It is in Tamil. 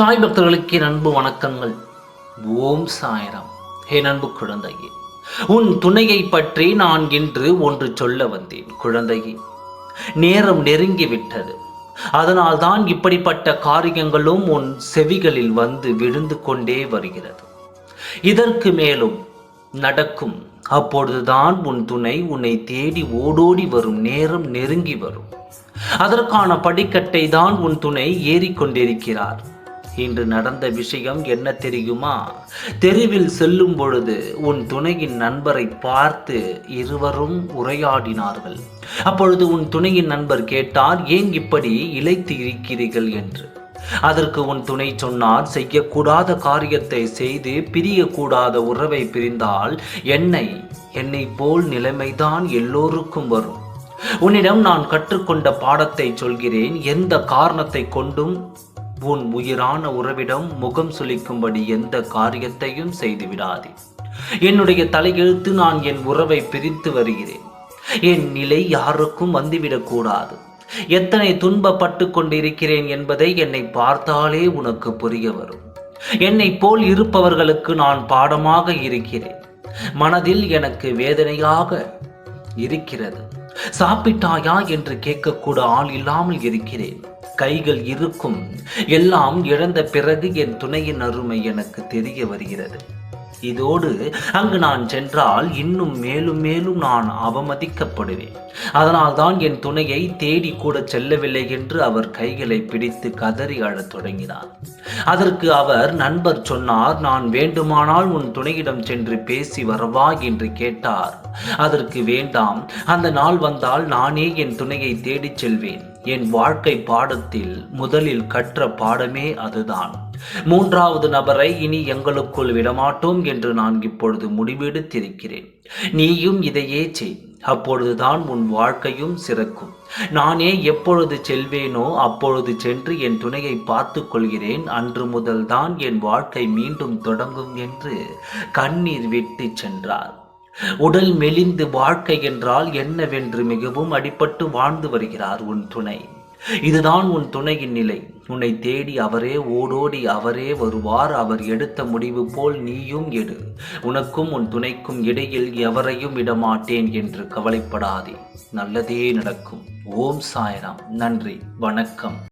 சாய் பக்தர்களுக்கு என் அன்பு வணக்கங்கள். ஓம் சாய்ராம். என் அன்பு குழந்தையே, உன் துணையை பற்றி நான் இன்று ஒன்று சொல்ல வந்தேன். குழந்தையே, நேரம் நெருங்கிவிட்டது. அதனால்தான் இப்படிப்பட்ட காரியங்களும் உன் செவிகளில் வந்து விழுந்து கொண்டே வருகிறது. இதற்கு மேலும் நடக்கும். அப்பொழுதுதான் உன் துணை உன்னை தேடி ஓடோடி வரும் நேரம் நெருங்கி வரும். அதற்கான படிக்கட்டை தான் உன் துணை ஏறிக்கொண்டிருக்கிறார். இன்று நடந்த விஷயம் என்ன தெரியுமா? தெருவில் செல்லும் பொழுது உன் துணையின் நண்பரை பார்த்து இருவரும் உரையாடினார்கள். அப்பொழுது உன் துணையின் நண்பர் கேட்டார், ஏன் இப்படி இளைத்து இருக்கிறீர்கள் என்று. அதற்கு உன் துணை சொன்னார், செய்யக்கூடாத காரியத்தை செய்து பிரியக்கூடாத உறவை பிரிந்தால் என்னை போல் நிலைமைதான் எல்லோருக்கும் வரும். உன்னிடம் நான் கற்றுக்கொண்ட பாடத்தை சொல்கிறேன். எந்த காரணத்தை கொண்டும் உன் உயிரான உறவிடம் முகம் சுளிக்கும்படி எந்த காரியத்தையும் செய்து விடாதே. என்னுடைய தலையெழுத்து, நான் என் உறவை பிரித்து வருகிறேன். என் நிலை யாருக்கும் வந்துவிடக்கூடாது. எத்தனை துன்பப்பட்டு கொண்டிருக்கிறேன் என்பதை என்னை பார்த்தாலே உனக்கு புரிய வரும். என்னை போல் இருப்பவர்களுக்கு நான் பாடமாக இருக்கிறேன். மனதில் எனக்கு வேதனையாக இருக்கிறது. சாப்பிட்டாயா என்று கேட்கக்கூட ஆள் இல்லாமல் இருக்கிறேன். கைகள் இருக்கும். எல்லாம் இழந்த பிறகு என் துணையின் அருமை எனக்கு தெரிய வருகிறது. இதோடு அங்கு நான் சென்றால் இன்னும் மேலும் மேலும் நான் அவமதிக்கப்படுவேன். அதனால்தான் என் துணையை தேடி கூட செல்லவில்லை என்று அவர் கைகளை பிடித்து கதறி அழத் தொடங்கினார். அதற்கு அவர் நண்பர் சொன்னார், நான் வேண்டுமானால் உன் துணையிடம் சென்று பேசி வரவா என்று கேட்டார். அதற்கு வேண்டாம், அந்த நாள் வந்தால் நானே என் துணையை தேடிச் செல்வேன். என் வாழ்க்கை பாடத்தில் முதலில் கற்ற பாடமே அதுதான். மூன்றாவது நபரை இனி எங்களுக்குள் விடமாட்டோம் என்று நான் இப்பொழுது முடிவெடுத்திருக்கிறேன். நீயும் இதையே செய். அப்பொழுதுதான் உன் வாழ்க்கையும் சிறக்கும். நானே எப்பொழுது செல்வேனோ அப்பொழுது சென்று என் துணையை பார்த்து கொள்கிறேன். அன்று முதல் தான் என் வாழ்க்கை மீண்டும் தொடங்கும் என்று கண்ணீர் விட்டு சென்றார். உடல் மெலிந்து வாழ்க்கை என்றால் என்னவென்று மிகவும் அடிபட்டு வாழ்ந்து வருகிறார் உன் துணை. இதுதான் உன் துணையின் நிலை. உன்னை தேடி அவரே ஓடோடி அவரே வருவார். அவர் எடுத்த முடிவு போல் நீயும் எடு. உனக்கும் உன் துணைக்கும் இடையில் எவரையும் விடமாட்டேன் என்று கவலைப்படாதே. நல்லதே நடக்கும். ஓம் சாய்ராம். நன்றி, வணக்கம்.